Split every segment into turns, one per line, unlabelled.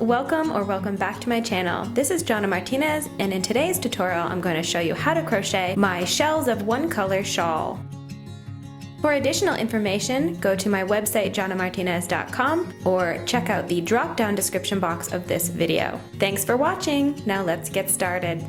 Welcome back to my channel. This is Jonna Martinez, and in today's tutorial I'm going to show you how to crochet my shells of one color shawl. For additional information, go to my website jonnamartinez.com or check out the drop-down description box of this video. Thanks for watching. Now let's get started.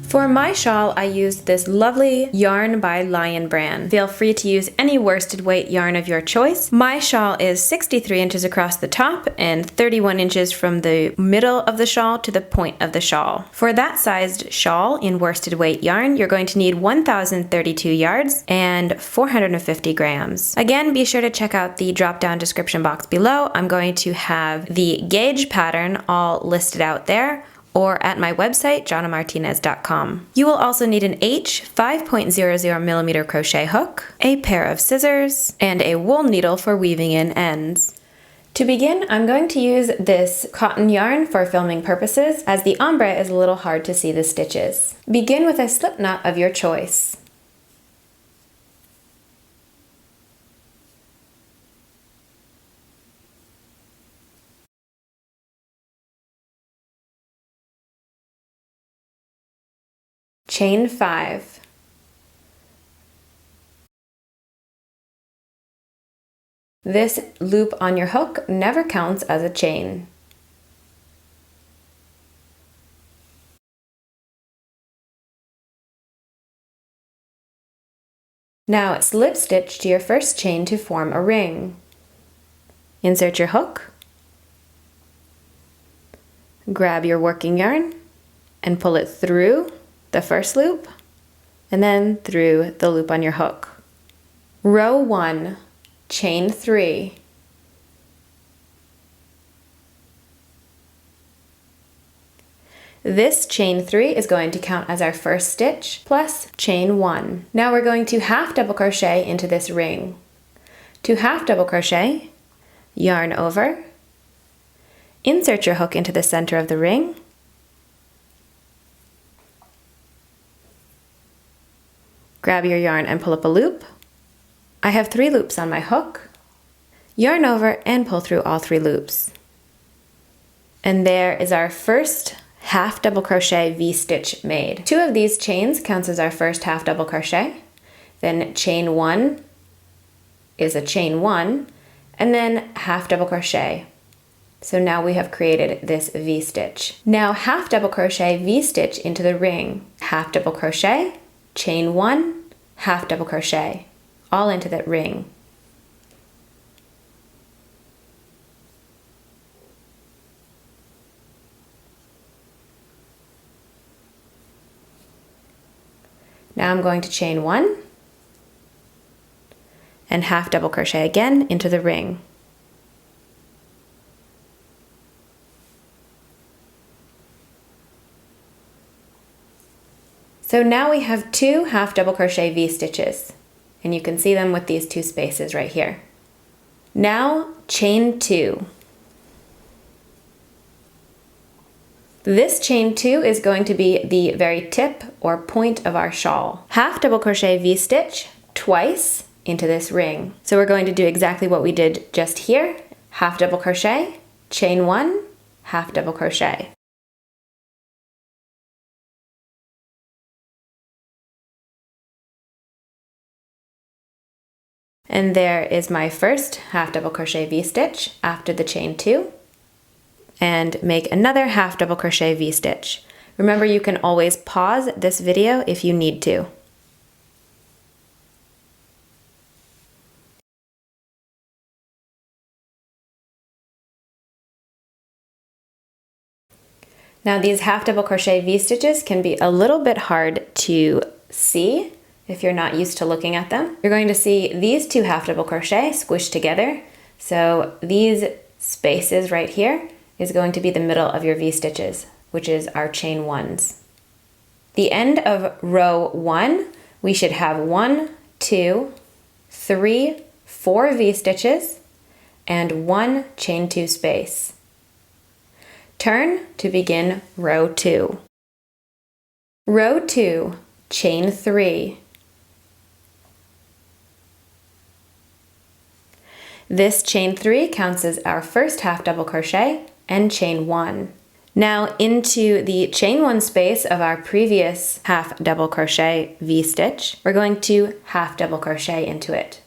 For my shawl, I used this lovely yarn by Lion Brand. Feel free to use any worsted weight yarn of your choice. My shawl is 63 inches across the top and 31 inches from the middle of the shawl to the point of the shawl. For that sized shawl in worsted weight yarn, you're going to need 1,032 yards and 450 grams. Again, be sure to check out the drop-down description box below. I'm going to have the gauge pattern all listed out there, or at my website, jonnamartinez.com. You will also need an H 5.00 millimeter crochet hook, a pair of scissors, and a wool needle for weaving in ends. To begin, I'm going to use this cotton yarn for filming purposes, as the ombre is a little hard to see the stitches. Begin with a slip knot of your choice. Chain 5. This loop on your hook never counts as a chain. Now slip stitch to your first chain to form a ring. Insert your hook, grab your working yarn, and pull it through the first loop, and then through the loop on your hook. Row 1, chain 3. This chain 3 is going to count as our first stitch, plus chain 1. Now we're going to half double crochet into this ring. To half double crochet, yarn over, insert your hook into the center of the ring, grab your yarn and pull up a loop. I have 3 loops on my hook. Yarn over and pull through all 3 loops. And there is our first half double crochet V-stitch made. 2 of these chains counts as our first half double crochet. Then chain 1 is a chain 1, and then half double crochet. So now we have created this V-stitch. Now half double crochet V-stitch into the ring. Half double crochet, chain 1, half double crochet, all into that ring. Now I'm going to chain 1 and half double crochet again into the ring. So now we have 2 half double crochet V-stitches, and you can see them with these 2 spaces right here. Now chain 2. This chain 2 is going to be the very tip or point of our shawl. Half double crochet V-stitch twice into this ring. So we're going to do exactly what we did just here. Half double crochet, chain 1, half double crochet. And there is my first half double crochet V-stitch after the chain 2, and make another half double crochet V-stitch. Remember, you can always pause this video if you need to. Now these half double crochet V-stitches can be a little bit hard to see if you're not used to looking at them. You're going to see these 2 half double crochet squished together. So these spaces right here is going to be the middle of your V-stitches, which is our chain 1s. The end of row 1, we should have 1, 2, 3, 4 V-stitches and 1 chain 2 space. Turn to begin row 2. Row 2, chain 3. This chain 3 counts as our first half double crochet, and chain 1. Now into the chain 1 space of our previous half double crochet V-stitch, we're going to half double crochet into it.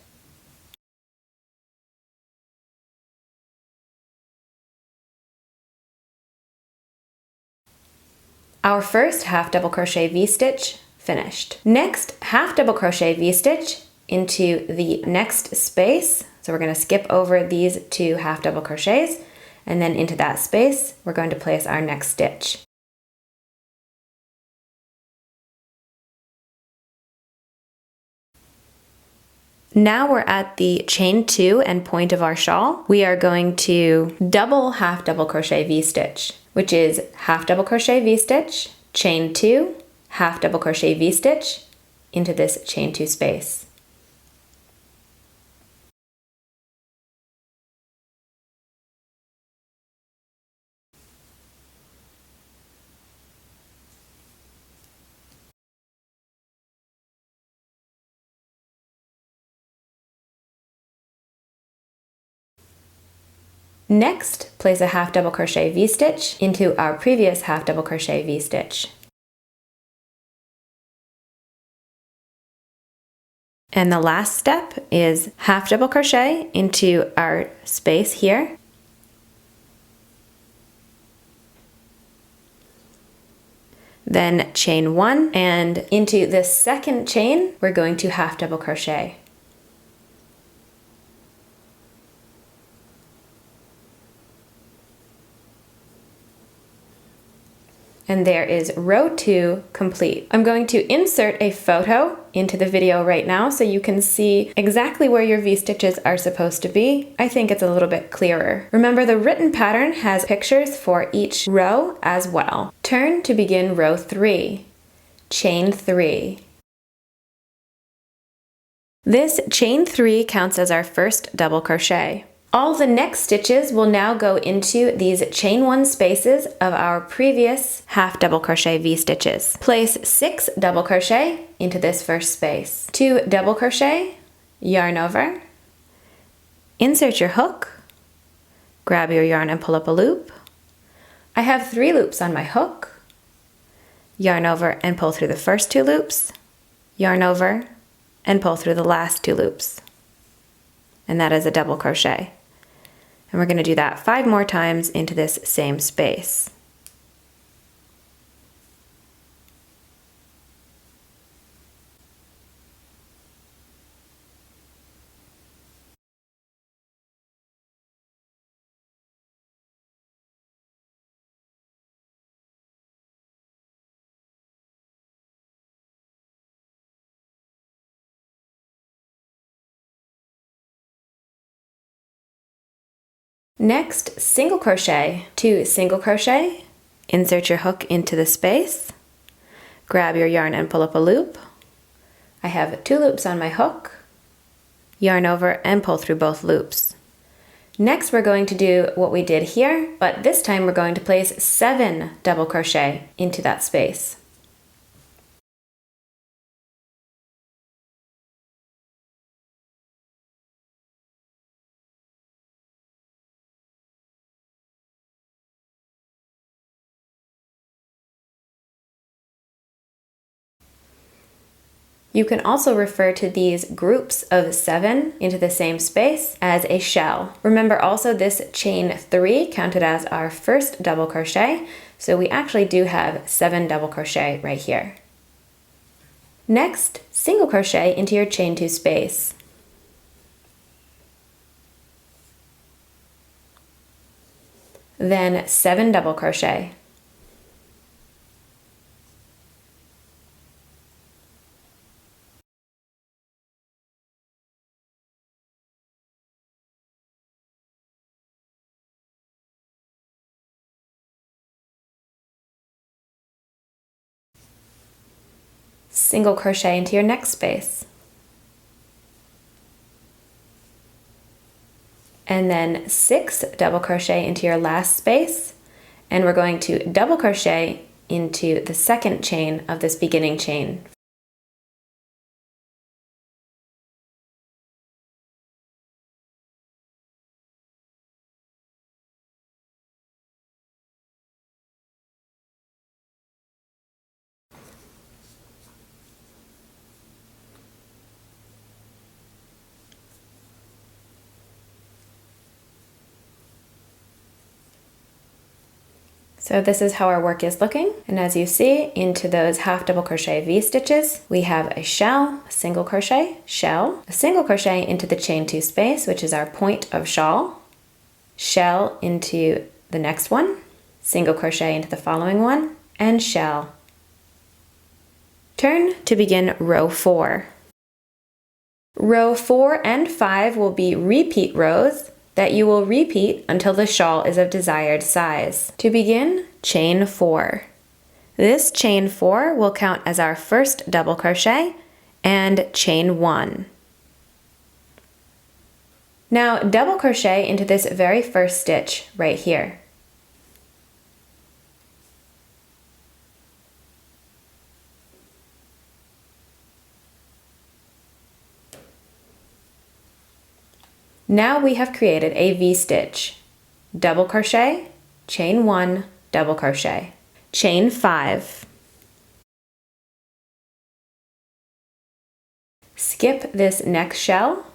Our first half double crochet V-stitch finished. Next, half double crochet V-stitch into the next space. So we're going to skip over these 2 half double crochets, and then into that space, we're going to place our next stitch. Now we're at the chain 2 and point of our shawl. We are going to double half double crochet V-stitch, which is half double crochet V-stitch, chain 2, half double crochet V-stitch into this chain 2 space. Next, place a half double crochet V-stitch into our previous half double crochet V-stitch. And the last step is half double crochet into our space here. Then chain 1, and into this second chain, we're going to half double crochet. And there is row 2 complete. I'm going to insert a photo into the video right now so you can see exactly where your V-stitches are supposed to be. I think it's a little bit clearer. Remember, the written pattern has pictures for each row as well. Turn to begin row 3. Chain 3. This chain 3 counts as our first double crochet. All the next stitches will now go into these chain 1 spaces of our previous half double crochet V-stitches. Place 6 double crochet into this first space. 2 double crochet, yarn over, insert your hook, grab your yarn and pull up a loop. I have 3 loops on my hook, yarn over and pull through the first 2 loops, yarn over and pull through the last 2 loops. And that is a double crochet. And we're going to do that 5 more times into this same space. Next, single crochet, 2 single crochet, insert your hook into the space, grab your yarn and pull up a loop. I have 2 loops on my hook, yarn over and pull through both loops. Next, we're going to do what we did here, but this time we're going to place 7 double crochet into that space. You can also refer to these groups of 7 into the same space as a shell. Remember also this chain 3 counted as our first double crochet, so we actually do have 7 double crochet right here. Next, single crochet into your chain 2 space. Then 7 double crochet. Single crochet into your next space. And then 6 double crochet into your last space, and we're going to double crochet into the second chain of this beginning chain. So this is how our work is looking. And as you see, into those half double crochet V-stitches, we have a shell, a single crochet, shell, a single crochet into the chain 2 space, which is our point of shawl, shell into the next one, single crochet into the following one, and shell. Turn to begin row 4. Row 4 and 5 will be repeat rows that you will repeat until the shawl is of desired size. To begin, chain 4. This chain 4 will count as our first double crochet and chain 1. Now double crochet into this very first stitch right here. Now we have created a V-stitch. Double crochet, chain 1, double crochet, chain 5. Skip this next shell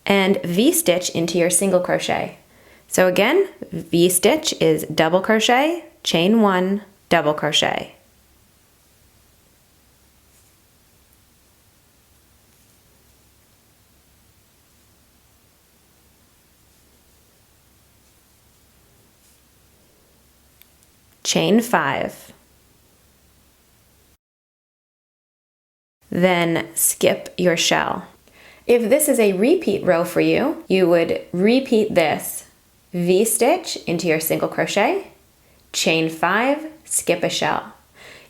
and V-stitch into your single crochet. So again, V-stitch is double crochet, chain 1, double crochet. Chain 5. Then skip your shell. If this is a repeat row for you, you would repeat this. V-stitch into your single crochet, chain 5, skip a shell.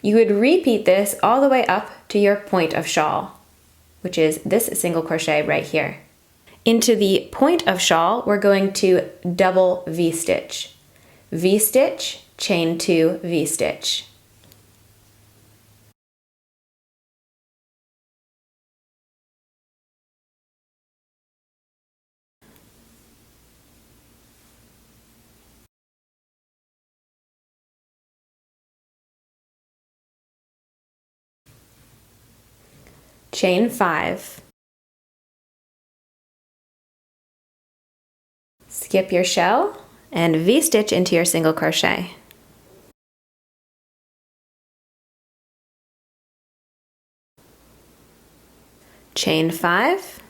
You would repeat this all the way up to your point of shawl, which is this single crochet right here. Into the point of shawl, we're going to double V-stitch. V-stitch, chain 2, V-stitch. Chain 5. Skip your shell and V-stitch into your single crochet. Chain 5.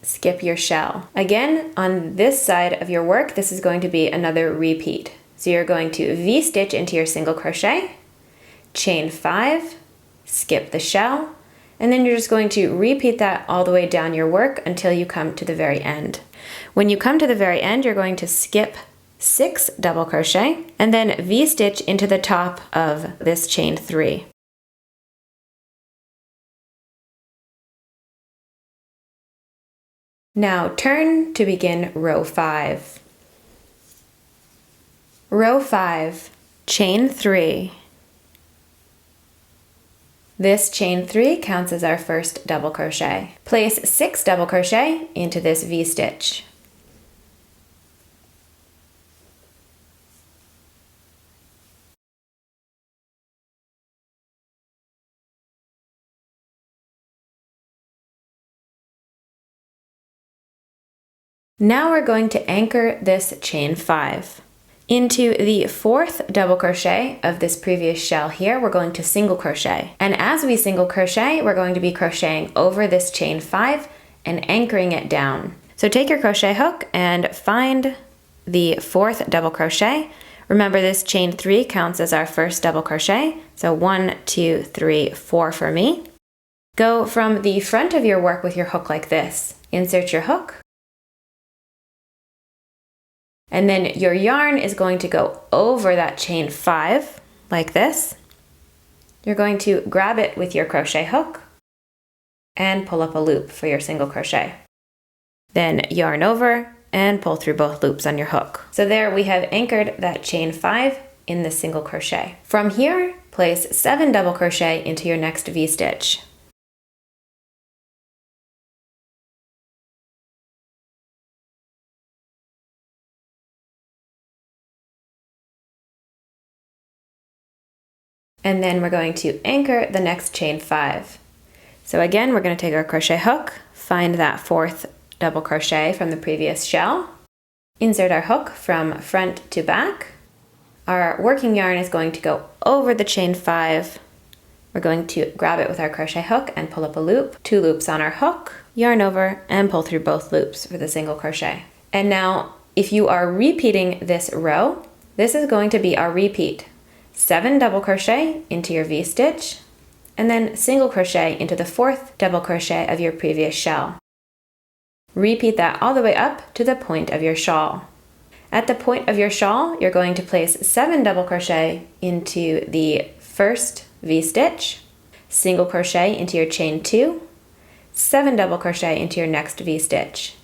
Skip your shell. Again, on this side of your work, this is going to be another repeat. So you're going to V-stitch into your single crochet, chain 5, skip the shell, and then you're just going to repeat that all the way down your work until you come to the very end. When you come to the very end, you're going to skip 6 double crochet and then V-stitch into the top of this chain 3. Now turn to begin row 5. Row 5, chain 3. This chain 3 counts as our first double crochet. Place 6 double crochet into this V-stitch. Now we're going to anchor this chain 5. Into the 4th double crochet of this previous shell here, we're going to single crochet. And as we single crochet, we're going to be crocheting over this chain 5 and anchoring it down. So take your crochet hook and find the 4th double crochet. Remember, this chain 3 counts as our first double crochet. So 1, 2, 3, 4 for me. Go from the front of your work with your hook like this. Insert your hook. And then your yarn is going to go over that chain 5 like this. You're going to grab it with your crochet hook and pull up a loop for your single crochet. Then yarn over and pull through both loops on your hook. So there we have anchored that chain 5 in the single crochet. From here, place 7 double crochet into your next V-stitch. And then we're going to anchor the next chain 5. So again, we're going to take our crochet hook, find that 4th double crochet from the previous shell, Insert our hook from front to back. Our working yarn is going to go over the chain 5. We're going to grab it with our crochet hook and pull up a loop, 2 loops on our hook, yarn over, and pull through both loops for the single crochet. And now, if you are repeating this row, this is going to be our repeat. 7 double crochet into your V-stitch, and then single crochet into the 4th double crochet of your previous shell. Repeat that all the way up to the point of your shawl. At the point of your shawl, you're going to place 7 double crochet into the first V-stitch, single crochet into your chain 2, 7 double crochet into your next V-stitch.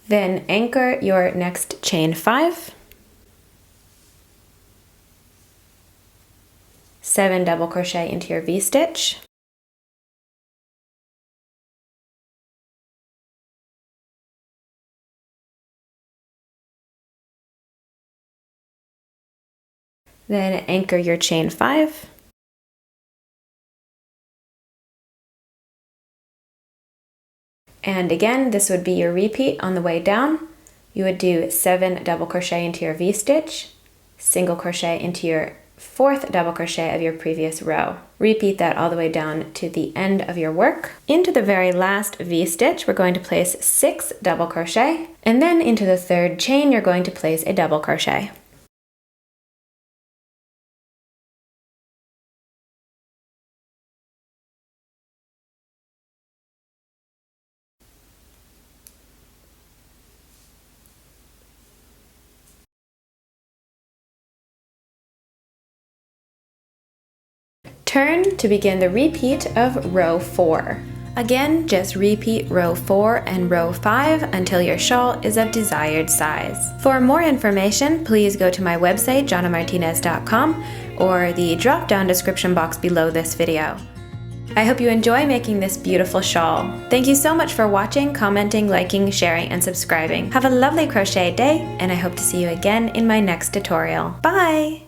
Then anchor your next chain 5, 7 double crochet into your V-stitch, then anchor your chain 5, and again, this would be your repeat on the way down. You would do 7 double crochet into your V-stitch, single crochet into your 4th double crochet of your previous row. Repeat that all the way down to the end of your work. Into the very last V-stitch, we're going to place 6 double crochet, and then into the 3rd chain, you're going to place a double crochet. Turn to begin the repeat of row 4. Again, just repeat row 4 and row 5 until your shawl is of desired size. For more information, please go to my website, jonnamartinez.com, or the drop-down description box below this video. I hope you enjoy making this beautiful shawl. Thank you so much for watching, commenting, liking, sharing, and subscribing. Have a lovely crochet day, and I hope to see you again in my next tutorial. Bye!